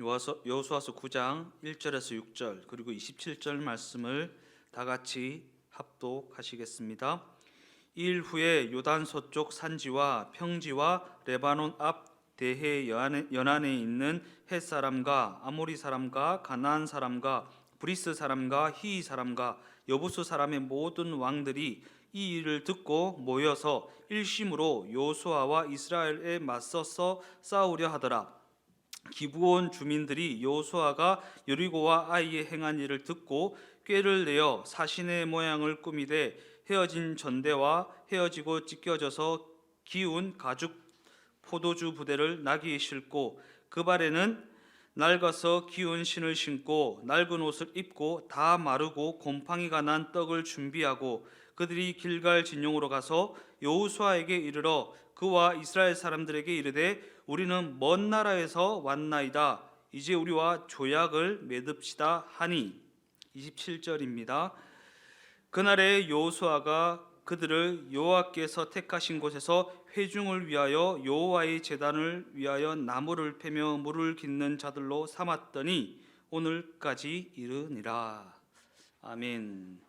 여호수아서 9장 1절에서 6절 그리고 27절 말씀을 다 같이 합독하시겠습니다. 이일 후에 요단 서쪽 산지와 평지와 레바논 앞 대해 연안에 있는 헷 사람과 아모리 사람과 가나안 사람과 브리스 사람과 히이 사람과 여부수 사람의 모든 왕들이 이 일을 듣고 모여서 일심으로 여호수아와 이스라엘에 맞서서 싸우려 하더라. 기브온 주민들이 여호수아가 여리고와 아이에 행한 일을 듣고 꾀를 내어 사신의 모양을 꾸미되 헤어진 전대와 헤어지고 찢겨져서 기운 가죽 포도주 부대를 나귀에 싣고 그 발에는 낡아서 기운 신을 신고 낡은 옷을 입고 다 마르고 곰팡이가 난 떡을 준비하고 그들이 길갈 진용으로 가서 여호수아에게 이르러 그와 이스라엘 사람들에게 이르되 우리는 먼 나라에서 왔나이다. 이제 우리와 조약을 맺읍시다 하니 27절입니다. 그날에 여호수아가 그들을 여호와께서 택하신 곳에서 회중을 위하여 여호와의 제단을 위하여 나무를 패며 물을 깃는 자들로 삼았더니 오늘까지 이르니라. 아멘.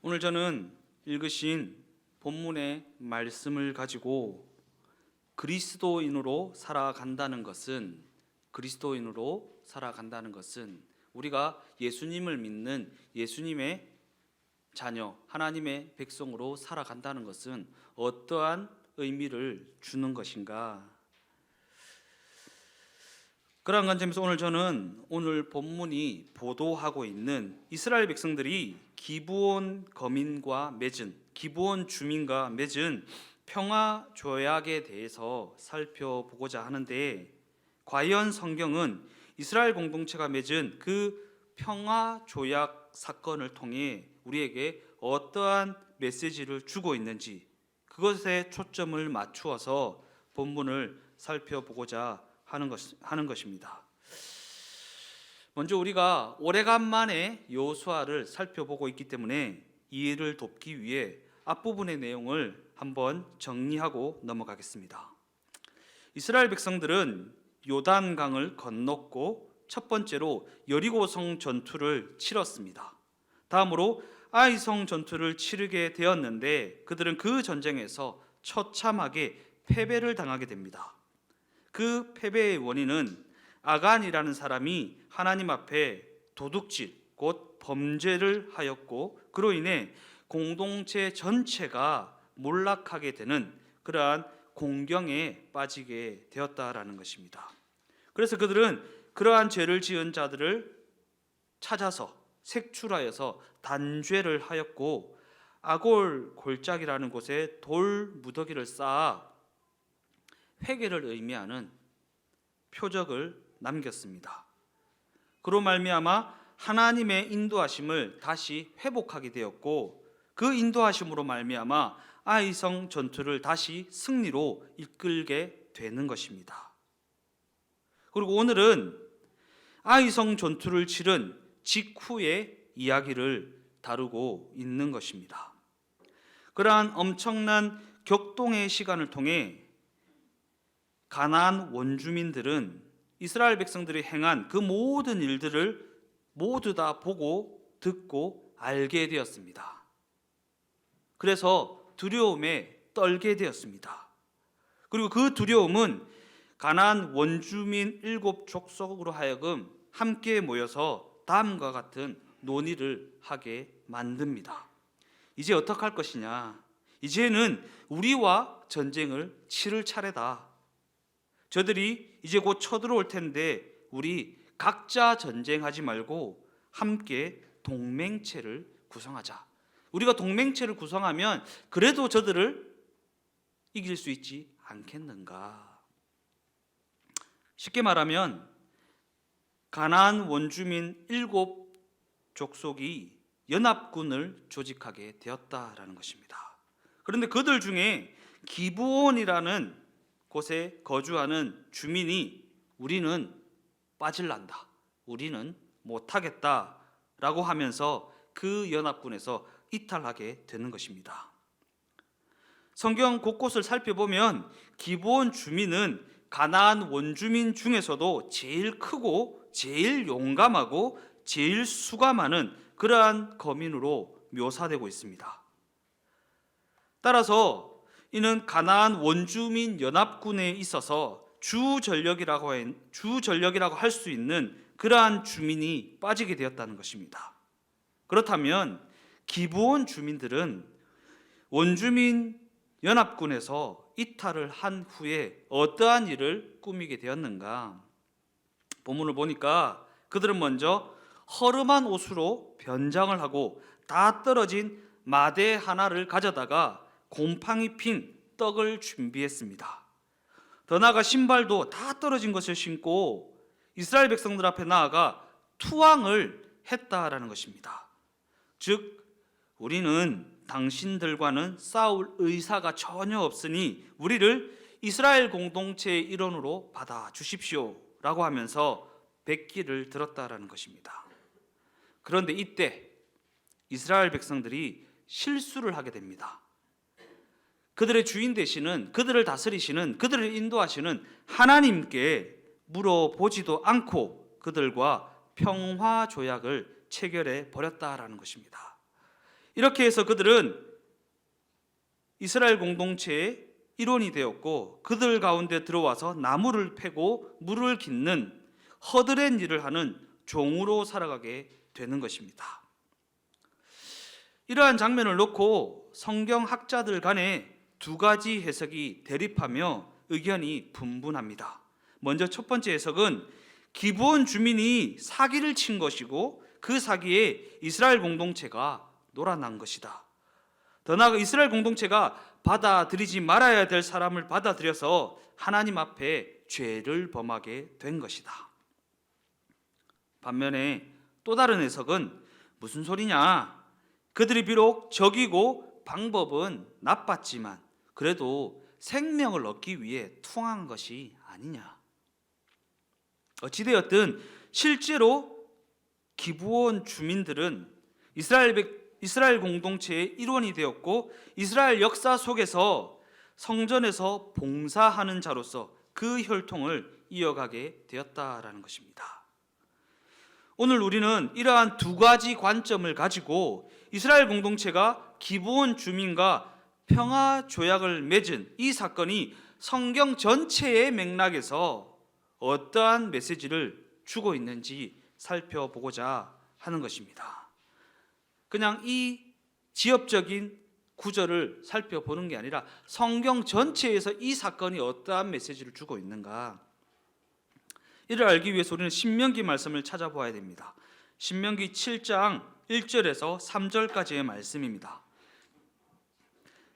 오늘 저는 읽으신 본문의 말씀을 가지고 그리스도인으로 살아간다는 것은 우리가 예수님을 믿는 예수님의 자녀, 하나님의 백성으로 살아간다는 것은 어떠한 의미를 주는 것인가? 그러한 관점에서 오늘 본문이 보도하고 있는 이스라엘 백성들이 기브온 주민과 맺은 평화 조약에 대해서 살펴보고자 하는데, 과연 성경은 이스라엘 공동체가 맺은 그 평화 조약 사건을 통해 우리에게 어떠한 메시지를 주고 있는지 그것에 초점을 맞추어서 본문을 살펴보고자 하는 것입니다. 먼저 우리가 오래간만에 여호수아를 살펴보고 있기 때문에 이해를 돕기 위해 앞부분의 내용을 한번 정리하고 넘어가겠습니다. 이스라엘 백성들은 요단강을 건넜고 첫 번째로 여리고성 전투를 치렀습니다. 다음으로 아이성 전투를 치르게 되었는데 그들은 그 전쟁에서 처참하게 패배를 당하게 됩니다. 그 패배의 원인은 아간이라는 사람이 하나님 앞에 도둑질, 곧 범죄를 하였고 그로 인해 공동체 전체가 몰락하게 되는 그러한 공경에 빠지게 되었다라는 것입니다. 그래서 그들은 그러한 죄를 지은 자들을 찾아서 색출하여서 단죄를 하였고 아골 골짜기라는 곳에 돌 무더기를 쌓아 회개를 의미하는 표적을 남겼습니다. 그로 말미암아 하나님의 인도하심을 다시 회복하게 되었고 그 인도하심으로 말미암아 아이성 전투를 다시 승리로 이끌게 되는 것입니다. 그리고 오늘은 아이성 전투를 치른 직후의 이야기를 다루고 있는 것입니다. 그러한 엄청난 격동의 시간을 통해 가나안 원주민들은 이스라엘 백성들이 행한 그 모든 일들을 모두 다 보고 듣고 알게 되었습니다. 그래서 두려움에 떨게 되었습니다. 그리고 그 두려움은 가나안 원주민 7족속으로 하여금 함께 모여서 다음과 같은 논의를 하게 만듭니다. 이제 어떡할 것이냐? 이제는 우리와 전쟁을 치를 차례다. 저들이 이제 곧 쳐들어올 텐데 우리 각자 전쟁하지 말고 함께 동맹체를 구성하자. 우리가 동맹체를 구성하면 그래도 저들을 이길 수 있지 않겠는가? 쉽게 말하면 가나안 원주민 7족속이 연합군을 조직하게 되었다라는 것입니다. 그런데 그들 중에 기브온이라는 곳에 거주하는 주민이 우리는 빠질란다, 우리는 못하겠다라고 하면서 그 연합군에서 이탈하게 되는 것입니다. 성경 곳곳을 살펴보면 기브온 주민은 가나안 원주민 중에서도 제일 크고 제일 용감하고 제일 수가 많은 그러한 거민으로 묘사되고 있습니다. 따라서 이는 가나안 원주민 연합군에 있어서 주전력이라고 할 수 있는 그러한 주민이 빠지게 되었다는 것입니다. 그렇다면 기브온 주민들은 원주민 연합군에서 이탈을 한 후에 어떠한 일을 꾸미게 되었는가? 본문을 보니까 그들은 먼저 허름한 옷으로 변장을 하고 다 떨어진 마대 하나를 가져다가 곰팡이 핀 떡을 준비했습니다. 더 나아가 신발도 다 떨어진 것을 신고 이스라엘 백성들 앞에 나아가 투항을 했다라는 것입니다. 즉 우리는 당신들과는 싸울 의사가 전혀 없으니 우리를 이스라엘 공동체의 일원으로 받아 주십시오 라고 하면서 백기를 들었다라는 것입니다. 그런데 이때 이스라엘 백성들이 실수를 하게 됩니다. 그들의 주인 되시는, 그들을 다스리시는, 그들을 인도하시는 하나님께 물어보지도 않고 그들과 평화 조약을 체결해 버렸다라는 것입니다. 이렇게 해서 그들은 이스라엘 공동체의 일원이 되었고 그들 가운데 들어와서 나무를 패고 물을 깃는 허드렛 일을 하는 종으로 살아가게 되는 것입니다. 이러한 장면을 놓고 성경학자들 간에 두 가지 해석이 대립하며 의견이 분분합니다. 먼저 첫 번째 해석은 기브온 주민이 사기를 친 것이고 그 사기에 이스라엘 공동체가 놀아난 것이다. 더 나아가 이스라엘 공동체가 받아들이지 말아야 될 사람을 받아들여서 하나님 앞에 죄를 범하게 된 것이다. 반면에 또 다른 해석은 무슨 소리냐? 그들이 비록 적이고 방법은 나빴지만 그래도 생명을 얻기 위해 투항한 것이 아니냐. 어찌되었든 실제로 기브온 주민들은 이스라엘 공동체의 일원이 되었고 이스라엘 역사 속에서 성전에서 봉사하는 자로서 그 혈통을 이어가게 되었다라는 것입니다. 오늘 우리는 이러한 두 가지 관점을 가지고 이스라엘 공동체가 기브온 주민과 평화 조약을 맺은 이 사건이 성경 전체의 맥락에서 어떠한 메시지를 주고 있는지 살펴보고자 하는 것입니다. 그냥 이 지엽적인 구절을 살펴보는 게 아니라 성경 전체에서 이 사건이 어떠한 메시지를 주고 있는가, 이를 알기 위해서 우리는 신명기 말씀을 찾아보아야 됩니다. 신명기 7장 1절에서 3절까지의 말씀입니다.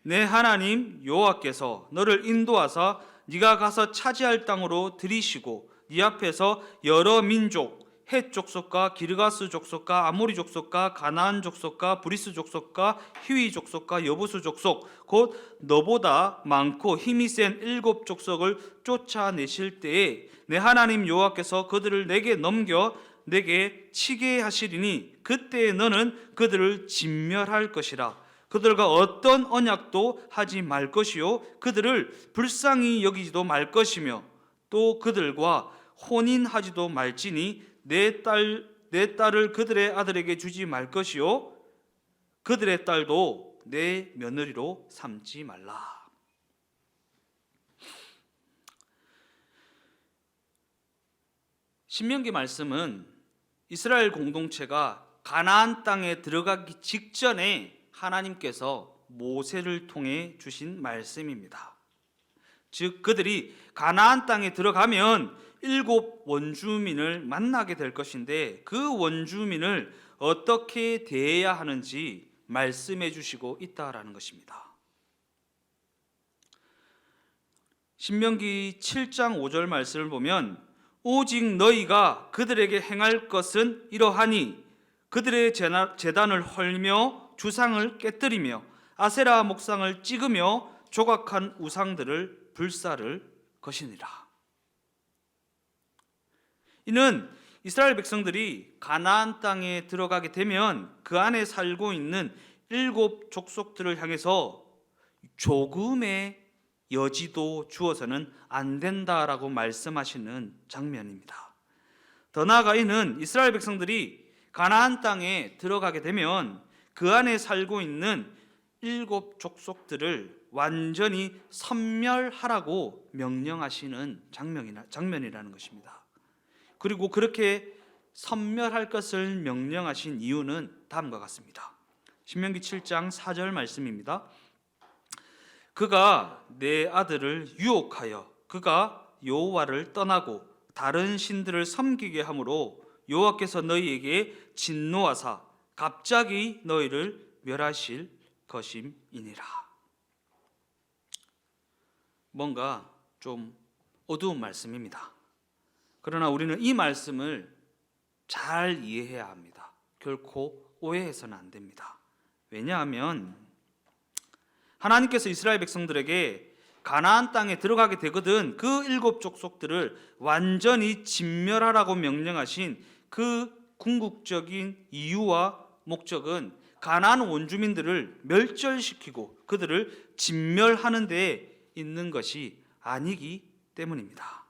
내 하나님 여호와께서 너를 인도하사 네가 가서 차지할 땅으로 들이시고 네 앞에서 여러 민족 헷 족속과 기르가스 족속과 아모리 족속과 가나안 족속과 브리스 족속과 히위 족속과 여부수 족속 곧 너보다 많고 힘이 센 7 족속을 쫓아내실 때에 내 하나님 여호와께서 그들을 내게 넘겨 내게 치게 하시리니 그때에 너는 그들을 진멸할 것이라. 그들과 어떤 언약도 하지 말 것이요 그들을 불쌍히 여기지도 말 것이며 또 그들과 혼인하지도 말지니 내 딸을 그들의 아들에게 주지 말 것이요 그들의 딸도 내 며느리로 삼지 말라. 신명기 말씀은 이스라엘 공동체가 가나안 땅에 들어가기 직전에 하나님께서 모세를 통해 주신 말씀입니다. 즉 그들이 가나안 땅에 들어가면 7 원주민을 만나게 될 것인데 그 원주민을 어떻게 대해야 하는지 말씀해 주시고 있다라는 것입니다. 신명기 7장 5절 말씀을 보면 오직 너희가 그들에게 행할 것은 이러하니 그들의 제단을 헐며 주상을 깨뜨리며 아세라 목상을 찍으며 조각한 우상들을 불사를 것이니라. 이는 이스라엘 백성들이 가나안 땅에 들어가게 되면 그 안에 살고 있는 7 족속들을 향해서 조금의 여지도 주어서는 안 된다라고 말씀하시는 장면입니다. 더 나아가 이는 이스라엘 백성들이 가나안 땅에 들어가게 되면 그 안에 살고 있는 7 족속들을 완전히 섬멸하라고 명령하시는 장면이라는 것입니다. 그리고 그렇게 섬멸할 것을 명령하신 이유는 다음과 같습니다. 신명기 7장 4절 말씀입니다. 그가 내 아들을 유혹하여 그가 여호와를 떠나고 다른 신들을 섬기게 함으로 여호와께서 너희에게 진노하사 갑자기 너희를 멸하실 것임이니라. 뭔가 좀 어두운 말씀입니다. 그러나 우리는 이 말씀을 잘 이해해야 합니다. 결코 오해해서는 안 됩니다. 왜냐하면 하나님께서 이스라엘 백성들에게 가나안 땅에 들어가게 되거든 그 7 족속들을 완전히 진멸하라고 명령하신 그 궁극적인 이유와 목적은 가나안 원주민들을 멸절시키고 그들을 진멸하는 데 있는 것이 아니기 때문입니다.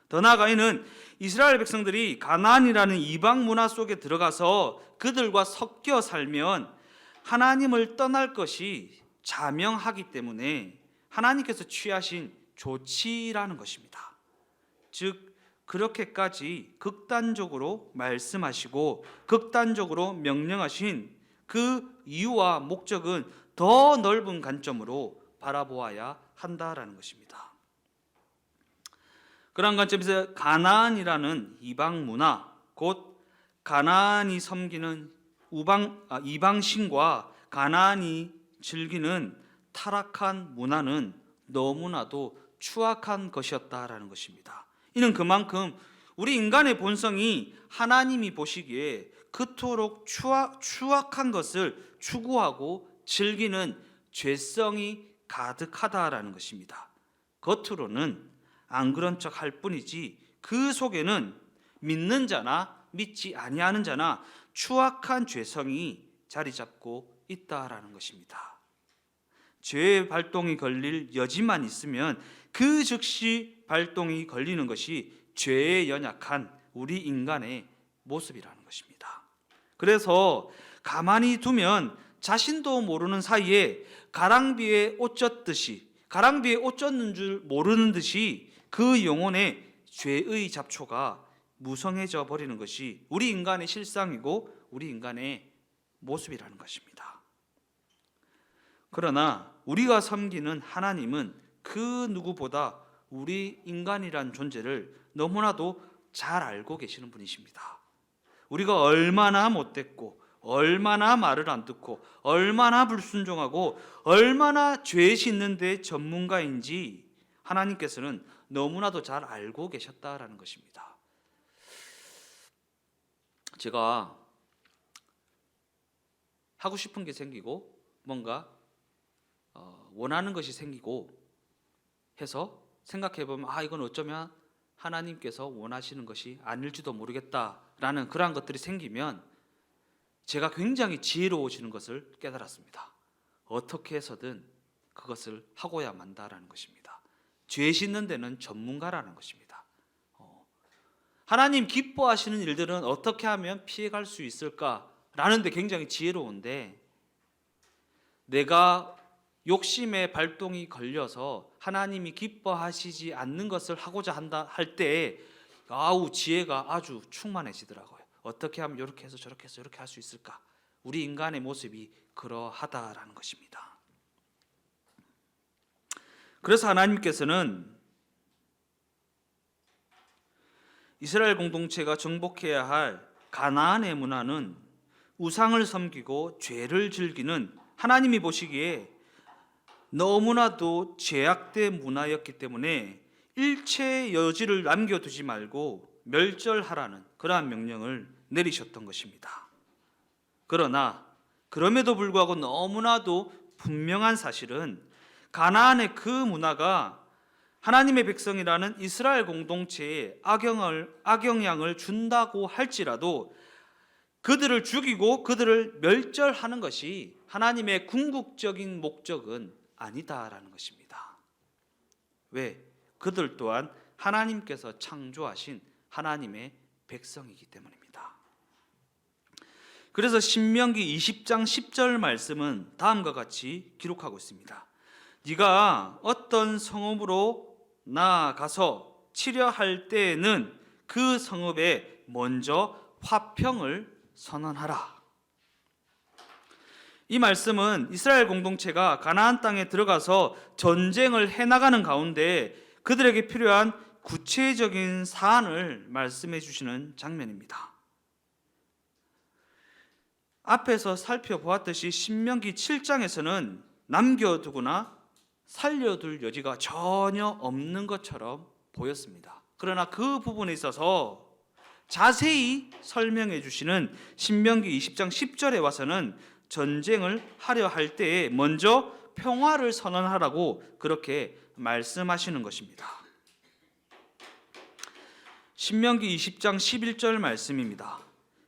더 나아가 이는 이스라엘 백성들이 가나안이라는 이방 문화 속에 들어가서 그들과 섞여 살면 하나님을 떠날 것이 자명하기 때문에 하나님께서 취하신 조치라는 것입니다. 즉 그렇게까지 극단적으로 말씀하시고 극단적으로 명령하신 그 이유와 목적은 더 넓은 관점으로 바라보아야 한다라는 것입니다. 그런 관점에서 가나안이라는 이방 문화, 곧 가나안이 섬기는 이방신과 가나안이 즐기는 타락한 문화는 너무나도 추악한 것이었다라는 것입니다. 이는 그만큼 우리 인간의 본성이 하나님이 보시기에 그토록 추악한 것을 추구하고 즐기는 죄성이 가득하다라는 것입니다. 겉으로는 안 그런 척 할 뿐이지 그 속에는 믿는 자나 믿지 아니하는 자나 추악한 죄성이 자리 잡고 있다라는 것입니다. 죄의 발동이 걸릴 여지만 있으면 그 즉시 발동이 걸리는 것이 죄에 연약한 우리 인간의 모습이라는 것입니다. 그래서 가만히 두면 자신도 모르는 사이에 가랑비에 옷 젖는 줄 모르는 듯이 그 영혼에 죄의 잡초가 무성해져 버리는 것이 우리 인간의 실상이고 우리 인간의 모습이라는 것입니다. 그러나 우리가 섬기는 하나님은 그 누구보다 우리 인간이란 존재를 너무나도 잘 알고 계시는 분이십니다. 우리가 얼마나 못됐고 얼마나 말을 안 듣고 얼마나 불순종하고 얼마나 죄 짓는 데 전문가인지 하나님께서는 너무나도 잘 알고 계셨다라는 것입니다. 제가 하고 싶은 게 생기고 뭔가 원하는 것이 생기고 해서 생각해 보면 이건 어쩌면 하나님께서 원하시는 것이 아닐지도 모르겠다라는 그러한 것들이 생기면 제가 굉장히 지혜로워지는 것을 깨달았습니다. 어떻게 해서든 그것을 하고야 만다라는 것입니다. 죄 짓는 데는 전문가라는 것입니다. 하나님 기뻐하시는 일들은 어떻게 하면 피해갈 수 있을까라는 데 굉장히 지혜로운데 내가 욕심의 발동이 걸려서 하나님이 기뻐하시지 않는 것을 하고자 한다 할 때 지혜가 아주 충만해지더라고요. 어떻게 하면 이렇게 해서 저렇게 해서 이렇게 할 수 있을까? 우리 인간의 모습이 그러하다라는 것입니다. 그래서 하나님께서는 이스라엘 공동체가 정복해야 할 가나안의 문화는 우상을 섬기고 죄를 즐기는 하나님이 보시기에 너무나도 죄악된 문화였기 때문에 일체의 여지를 남겨두지 말고 멸절하라는 그러한 명령을 내리셨던 것입니다. 그러나 그럼에도 불구하고 너무나도 분명한 사실은 가나안의 그 문화가 하나님의 백성이라는 이스라엘 공동체에 악영향을 준다고 할지라도 그들을 죽이고 그들을 멸절하는 것이 하나님의 궁극적인 목적은 아니다라는 것입니다. 왜? 그들 또한 하나님께서 창조하신 하나님의 백성이기 때문입니다. 그래서 신명기 20장 10절 말씀은 다음과 같이 기록하고 있습니다. 네가 어떤 성읍으로 나아가서 치려 할 때에는 그 성읍에 먼저 화평을 선언하라. 이 말씀은 이스라엘 공동체가 가나안 땅에 들어가서 전쟁을 해나가는 가운데 그들에게 필요한 구체적인 사안을 말씀해 주시는 장면입니다. 앞에서 살펴보았듯이 신명기 7장에서는 남겨두거나 살려둘 여지가 전혀 없는 것처럼 보였습니다. 그러나 그 부분에 있어서 자세히 설명해 주시는 신명기 20장 10절에 와서는 전쟁을 하려 할 때에 먼저 평화를 선언하라고 그렇게 말씀하시는 것입니다. 신명기 20장 11절 말씀입니다.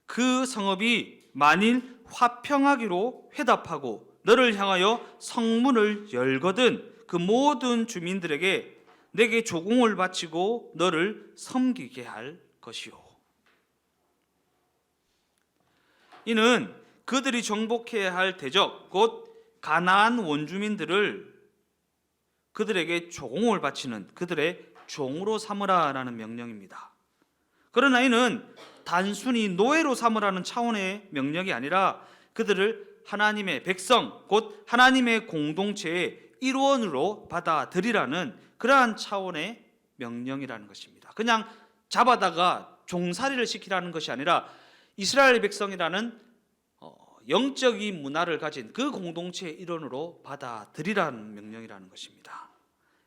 그 성읍이 만일 화평하기로 회답하고 너를 향하여 성문을 열거든 그 모든 주민들에게 내게 조공을 바치고 너를 섬기게 할 것이요. 이는 그들이 정복해야 할 대적 곧 가나안 원주민들을 그들에게 조공을 바치는 그들의 종으로 삼으라라는 명령입니다. 그러나 이는 단순히 노예로 삼으라는 차원의 명령이 아니라 그들을 하나님의 백성 곧 하나님의 공동체의 일원으로 받아들이라는 그러한 차원의 명령이라는 것입니다. 그냥 잡아다가 종살이를 시키라는 것이 아니라 이스라엘 백성이라는 영적인 문화를 가진 그 공동체의 일원으로 받아들이라는 명령이라는 것입니다.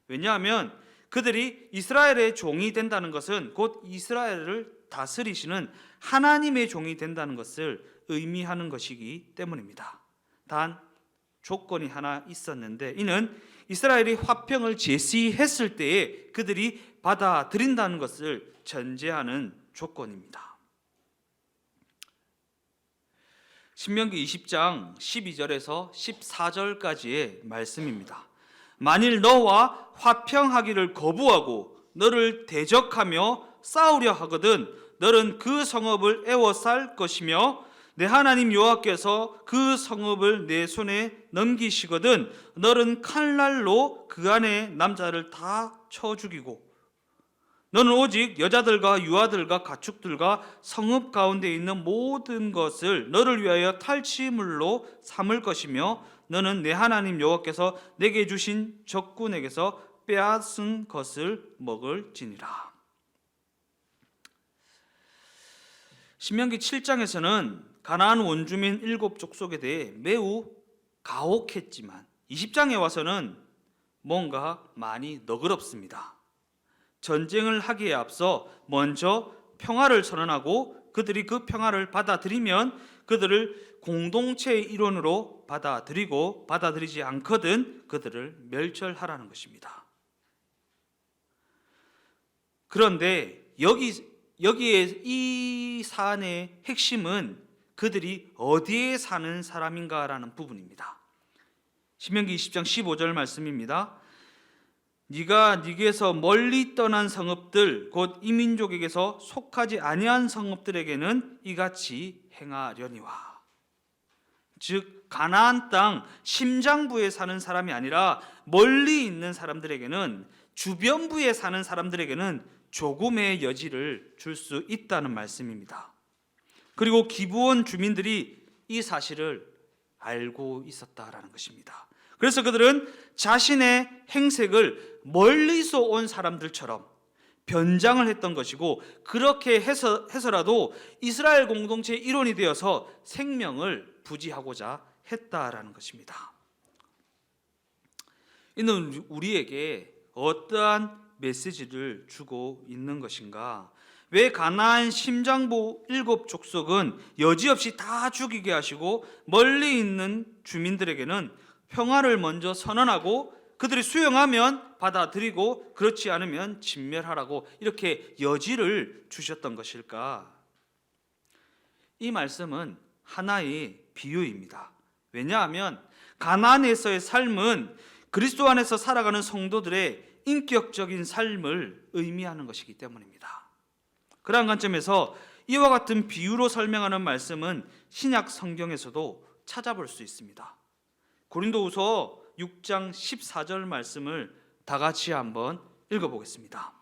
왜냐하면 그들이 이스라엘의 종이 된다는 것은 곧 이스라엘을 다스리시는 하나님의 종이 된다는 것을 의미하는 것이기 때문입니다. 단 조건이 하나 있었는데 이는 이스라엘이 화평을 제시했을 때에 그들이 받아들인다는 것을 전제하는 조건입니다. 신명기 20장 12절에서 14절까지의 말씀입니다. 만일 너와 화평하기를 거부하고 너를 대적하며 싸우려 하거든 너는 그 성읍을 애워쌀 것이며 내 하나님 여호와께서 그 성읍을 내 손에 넘기시거든 너는 칼날로 그 안에 남자를 다 쳐 죽이고 너는 오직 여자들과 유아들과 가축들과 성읍 가운데 있는 모든 것을 너를 위하여 탈취물로 삼을 것이며 너는 내 하나님 여호와께서 내게 주신 적군에게서 빼앗은 것을 먹을지니라. 신명기 7장에서는 가나안 원주민 7족속에 대해 매우 가혹했지만 20장에 와서는 뭔가 많이 너그럽습니다. 전쟁을 하기에 앞서 먼저 평화를 선언하고 그들이 그 평화를 받아들이면 그들을 공동체의 일원으로 받아들이고 받아들이지 않거든 그들을 멸절하라는 것입니다. 그런데 여기에 이 사안의 핵심은 그들이 어디에 사는 사람인가라는 부분입니다. 신명기 20장 15절 말씀입니다. 네가 네게서 멀리 떠난 성읍들 곧 이 민족에게서 속하지 아니한 성읍들에게는 이같이 행하려니와. 즉 가나안 땅 심장부에 사는 사람이 아니라 멀리 있는 사람들에게는 주변부에 사는 사람들에게는 조금의 여지를 줄 수 있다는 말씀입니다. 그리고 기브온 주민들이 이 사실을 알고 있었다라는 것입니다. 그래서 그들은 자신의 행색을 멀리서 온 사람들처럼 변장을 했던 것이고 그렇게 해서라도 이스라엘 공동체의 일원이 되어서 생명을 부지하고자 했다라는 것입니다. 이는 우리에게 어떠한 메시지를 주고 있는 것인가? 왜 가나안 심장부 7족속은 여지없이 다 죽이게 하시고 멀리 있는 주민들에게는 평화를 먼저 선언하고 그들이 수용하면 받아들이고 그렇지 않으면 진멸하라고 이렇게 여지를 주셨던 것일까? 이 말씀은 하나의 비유입니다. 왜냐하면 가나안에서의 삶은 그리스도 안에서 살아가는 성도들의 인격적인 삶을 의미하는 것이기 때문입니다. 그러한 관점에서 이와 같은 비유로 설명하는 말씀은 신약 성경에서도 찾아볼 수 있습니다. 고린도후서 6장 14절 말씀을 다 같이 한번 읽어보겠습니다.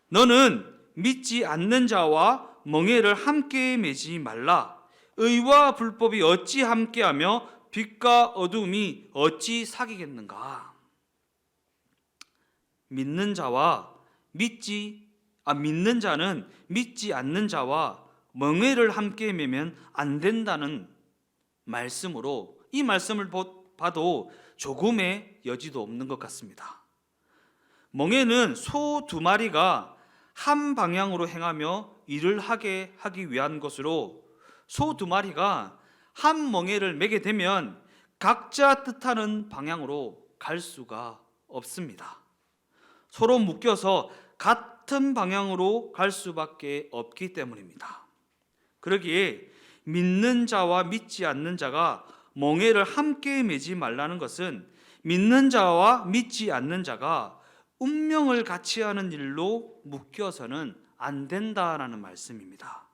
너는 믿지 않는 자와 멍에를 함께 매지 말라. 의와 불법이 어찌 함께하며 빛과 어둠이 어찌 사귀겠는가. 믿는 자는 믿지 않는 자와 멍에를 함께 매면 안 된다는 말씀으로 이 말씀을 봐도 조금의 여지도 없는 것 같습니다. 멍에는 소 2마리가 한 방향으로 행하며 일을 하기 위한 것으로 소 2마리가 한 멍에를 매게 되면 각자 뜻하는 방향으로 갈 수가 없습니다. 서로 묶여서 같은 방향으로 갈 수밖에 없기 때문입니다. 그러기에 믿는 자와 믿지 않는 자가 멍에를 함께 매지 말라는 것은 믿는 자와 믿지 않는 자가 운명을 같이 하는 일로 묶여서는 안 된다라는 말씀입니다.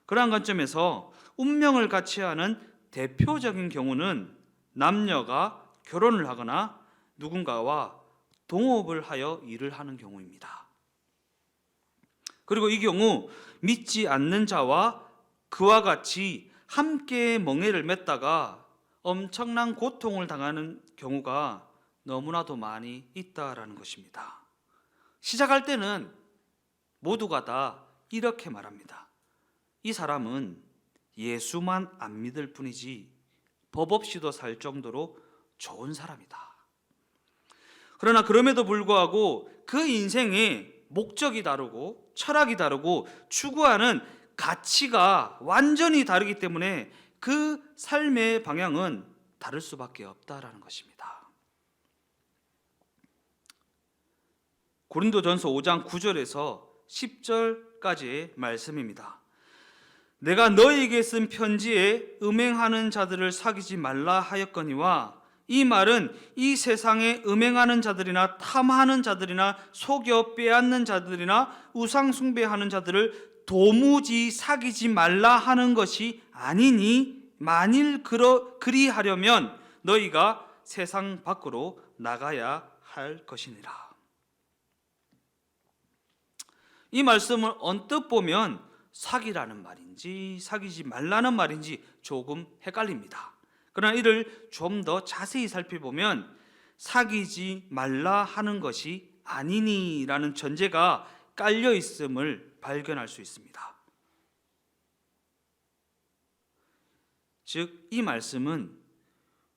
그러한 관점에서 운명을 같이 하는 대표적인 경우는 남녀가 결혼을 하거나 누군가와 동업을 하여 일을 하는 경우입니다. 그리고 이 경우 믿지 않는 자와 그와 같이 함께 멍에를 맸다가 엄청난 고통을 당하는 경우가 너무나도 많이 있다라는 것입니다. 시작할 때는 모두가 다 이렇게 말합니다. 이 사람은 예수만 안 믿을 뿐이지 법 없이도 살 정도로 좋은 사람이다. 그러나 그럼에도 불구하고 그 인생의 목적이 다르고 철학이 다르고 추구하는 가치가 완전히 다르기 때문에 그 삶의 방향은 다를 수밖에 없다라는 것입니다. 고린도전서 5장 9절에서 10절까지의 말씀입니다. 내가 너희에게 쓴 편지에 음행하는 자들을 사귀지 말라 하였거니와 이 말은 이 세상에 음행하는 자들이나 탐하는 자들이나 속여 빼앗는 자들이나 우상 숭배하는 자들을 도무지 사귀지 말라 하는 것이 아니니 만일 그리하려면 너희가 세상 밖으로 나가야 할 것이니라. 이 말씀을 언뜻 보면 사귀라는 말인지 사귀지 말라는 말인지 조금 헷갈립니다. 그러나 이를 좀 더 자세히 살펴보면 사귀지 말라 하는 것이 아니니라는 전제가 깔려 있음을 발견할 수 있습니다. 즉, 이 말씀은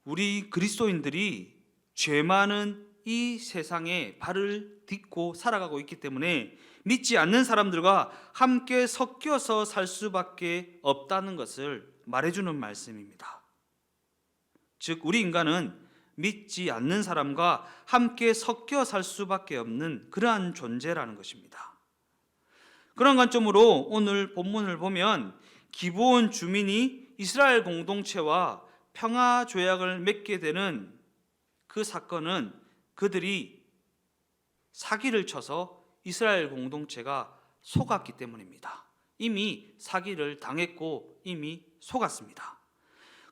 우리 그리스도인들이 죄 많은 이 세상에 발을 딛고 살아가고 있기 때문에 믿지 않는 사람들과 함께 섞여서 살 수밖에 없다는 것을 말해주는 말씀입니다. 즉, 우리 인간은 믿지 않는 사람과 함께 섞여 살 수밖에 없는 그러한 존재라는 것입니다. 그런 관점으로 오늘 본문을 보면 기브온 주민이 이스라엘 공동체와 평화 조약을 맺게 되는 그 사건은 그들이 사기를 쳐서 이스라엘 공동체가 속았기 때문입니다. 이미 사기를 당했고 이미 속았습니다.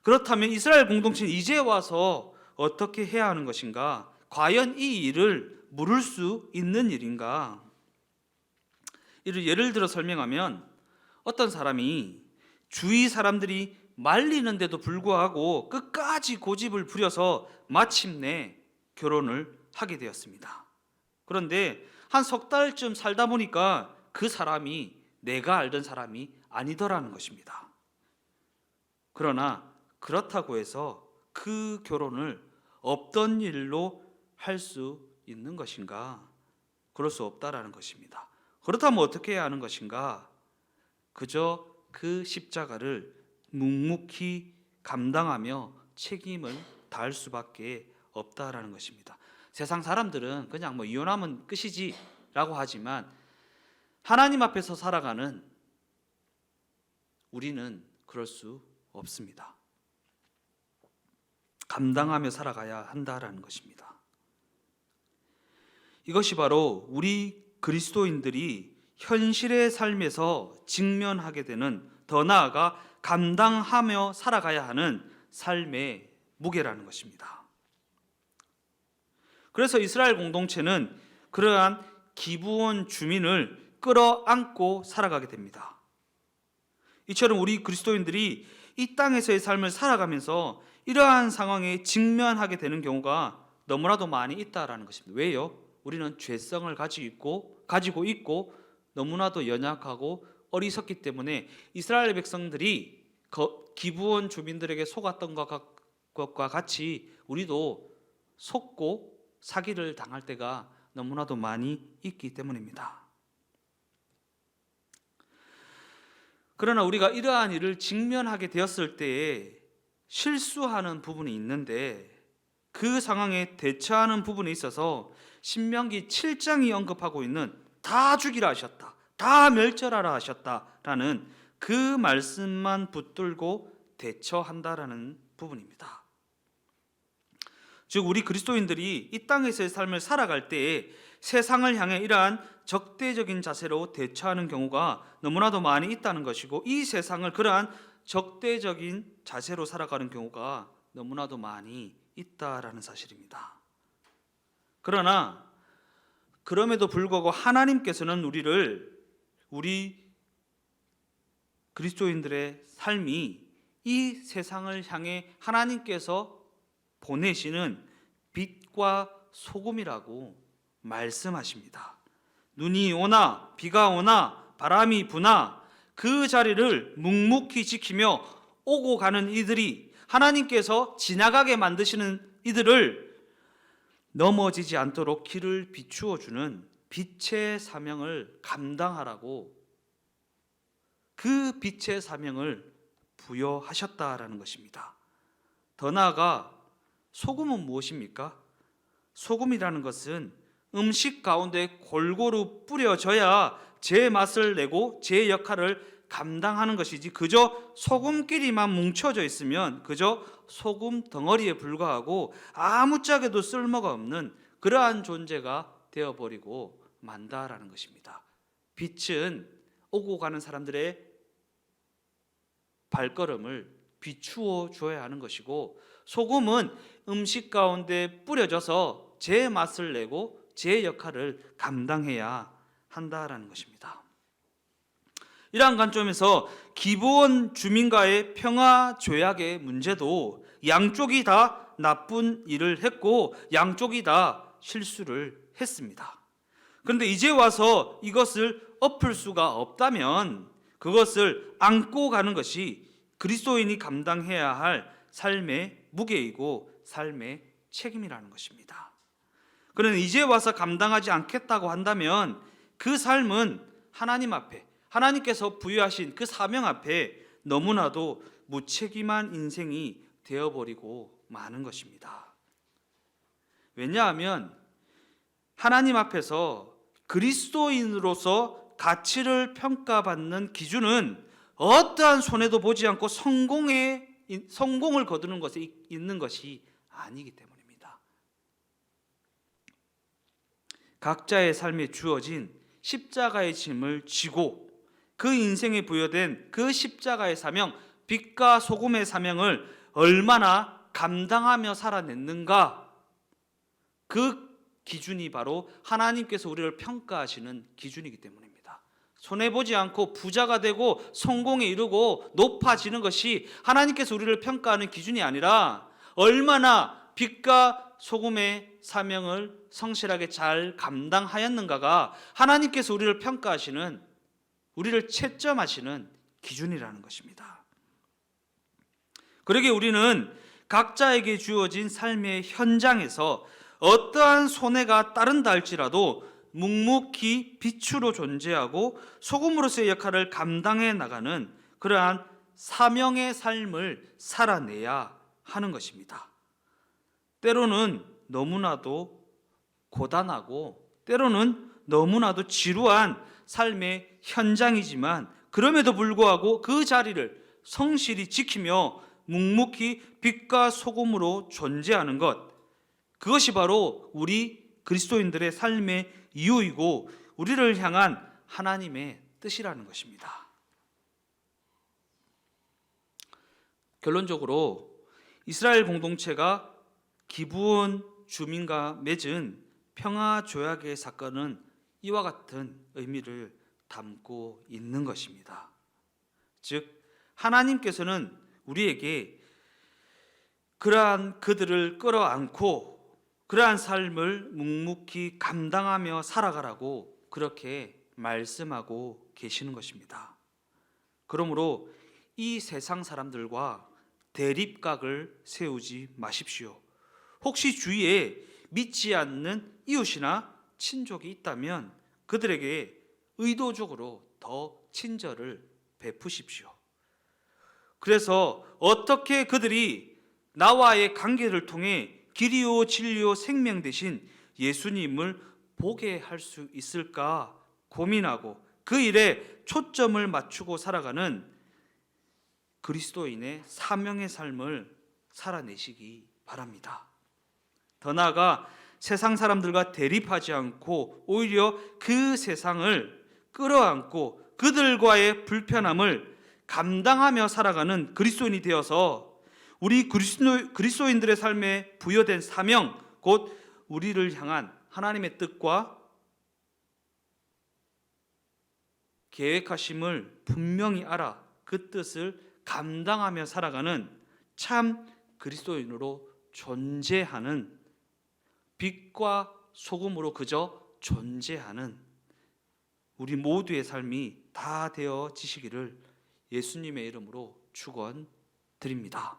그렇다면 이스라엘 공동체는 이제 와서 어떻게 해야 하는 것인가? 과연 이 일을 물을 수 있는 일인가? 이를 예를 들어 설명하면 어떤 사람이 주위 사람들이 말리는데도 불구하고 끝까지 고집을 부려서 마침내 결혼을 하게 되었습니다. 그런데 한 석 달쯤 살다 보니까 그 사람이 내가 알던 사람이 아니더라는 것입니다. 그러나 그렇다고 해서 그 결혼을 없던 일로 할 수 있는 것인가? 그럴 수 없다라는 것입니다. 그렇다면 어떻게 해야 하는 것인가? 그저 그 십자가를 묵묵히 감당하며 책임을 다할 수밖에 없다라는 것입니다. 세상 사람들은 그냥 이혼하면 끝이지라고 하지만 하나님 앞에서 살아가는 우리는 그럴 수 없습니다. 감당하며 살아가야 한다라는 것입니다. 이것이 바로 우리 그리스도인들이 현실의 삶에서 직면하게 되는, 더 나아가 감당하며 살아가야 하는 삶의 무게라는 것입니다. 그래서 이스라엘 공동체는 그러한 기브온 주민을 끌어안고 살아가게 됩니다. 이처럼 우리 그리스도인들이 이 땅에서의 삶을 살아가면서 이러한 상황에 직면하게 되는 경우가 너무나도 많이 있다라는 것입니다. 왜요? 우리는 죄성을 가지고 있고 너무나도 연약하고 어리석기 때문에 이스라엘 백성들이 기브온 주민들에게 속았던 것과 같이 우리도 속고 사기를 당할 때가 너무나도 많이 있기 때문입니다. 그러나 우리가 이러한 일을 직면하게 되었을 때에 실수하는 부분이 있는데, 그 상황에 대처하는 부분에 있어서 신명기 7장이 언급하고 있는 다 죽이라 하셨다, 다 멸절하라 하셨다라는 그 말씀만 붙들고 대처한다라는 부분입니다. 즉 우리 그리스도인들이 이 땅에서의 삶을 살아갈 때에 세상을 향해 이러한 적대적인 자세로 대처하는 경우가 너무나도 많이 있다는 것이고, 이 세상을 그러한 적대적인 자세로 살아가는 경우가 너무나도 많이 있다라는 사실입니다. 그러나 그럼에도 불구하고 하나님께서는 우리 그리스도인들의 삶이 이 세상을 향해 하나님께서 보내시는 빛과 소금이라고 말씀하십니다. 눈이 오나 비가 오나 바람이 부나 그 자리를 묵묵히 지키며 오고 가는 이들이, 하나님께서 지나가게 만드시는 이들을 넘어지지 않도록 길을 비추어 주는 빛의 사명을 감당하라고, 그 빛의 사명을 부여하셨다라는 것입니다. 더 나아가 소금은 무엇입니까? 소금이라는 것은 음식 가운데 골고루 뿌려져야 제 맛을 내고 제 역할을 감당하는 것이지, 그저 소금끼리만 뭉쳐져 있으면 그저 소금 덩어리에 불과하고 아무짝에도 쓸모가 없는 그러한 존재가 되어버리고 만다라는 것입니다. 빛은 오고 가는 사람들의 발걸음을 비추어 주어야 하는 것이고, 소금은 음식 가운데 뿌려져서 제 맛을 내고 제 역할을 감당해야 한다라는 것입니다. 이러한 관점에서 기브온 주민과의 평화 조약의 문제도 양쪽이 다 나쁜 일을 했고 양쪽이 다 실수를 했습니다. 그런데 이제 와서 이것을 엎을 수가 없다면 그것을 안고 가는 것이 그리스도인이 감당해야 할 삶의 무게이고 삶의 책임이라는 것입니다. 그러나 이제 와서 감당하지 않겠다고 한다면 그 삶은 하나님 앞에, 하나님께서 부여하신 그 사명 앞에 너무나도 무책임한 인생이 되어버리고 마는 것입니다. 왜냐하면 하나님 앞에서 그리스도인으로서 가치를 평가받는 기준은 어떠한 손해도 보지 않고 성공을 거두는 것에 있는 것이 아니기 때문입니다. 각자의 삶에 주어진 십자가의 짐을 지고 그 인생에 부여된 그 십자가의 사명, 빛과 소금의 사명을 얼마나 감당하며 살아냈는가, 그 기준이 바로 하나님께서 우리를 평가하시는 기준이기 때문입니다. 손해보지 않고 부자가 되고 성공에 이르고 높아지는 것이 하나님께서 우리를 평가하는 기준이 아니라 얼마나 빛과 소금의 사명을 성실하게 잘 감당하였는가가 하나님께서 우리를 평가하시는, 우리를 채점하시는 기준이라는 것입니다. 그러기에 우리는 각자에게 주어진 삶의 현장에서 어떠한 손해가 따른다 할지라도 묵묵히 빛으로 존재하고 소금으로서의 역할을 감당해 나가는 그러한 사명의 삶을 살아내야 하는 것입니다. 때로는 너무나도 고단하고 때로는 너무나도 지루한 삶의 현장이지만 그럼에도 불구하고 그 자리를 성실히 지키며 묵묵히 빛과 소금으로 존재하는 것, 그것이 바로 우리 그리스도인들의 삶의 이유이고 우리를 향한 하나님의 뜻이라는 것입니다. 결론적으로 이스라엘 공동체가 기브온 주민과 맺은 평화 조약의 사건은 이와 같은 의미를 담고 있는 것입니다. 즉 하나님께서는 우리에게 그러한 그들을 끌어안고 그러한 삶을 묵묵히 감당하며 살아가라고 그렇게 말씀하고 계시는 것입니다. 그러므로 이 세상 사람들과 대립각을 세우지 마십시오. 혹시 주위에 믿지 않는 이웃이나 친족이 있다면 그들에게 의도적으로 더 친절을 베푸십시오. 그래서 어떻게 그들이 나와의 관계를 통해 길이요 진리요 생명 되신 예수님을 보게 할 수 있을까 고민하고 그 일에 초점을 맞추고 살아가는 그리스도인의 사명의 삶을 살아내시기 바랍니다. 더 나아가 세상 사람들과 대립하지 않고 오히려 그 세상을 끌어안고 그들과의 불편함을 감당하며 살아가는 그리스도인이 되어서 우리 그리스도인들의 삶에 부여된 사명, 곧 우리를 향한 하나님의 뜻과 계획하심을 분명히 알아 그 뜻을 감당하며 살아가는 참 그리스도인으로 존재하는, 빛과 소금으로 그저 존재하는 우리 모두의 삶이 다 되어지시기를 예수님의 이름으로 축원드립니다.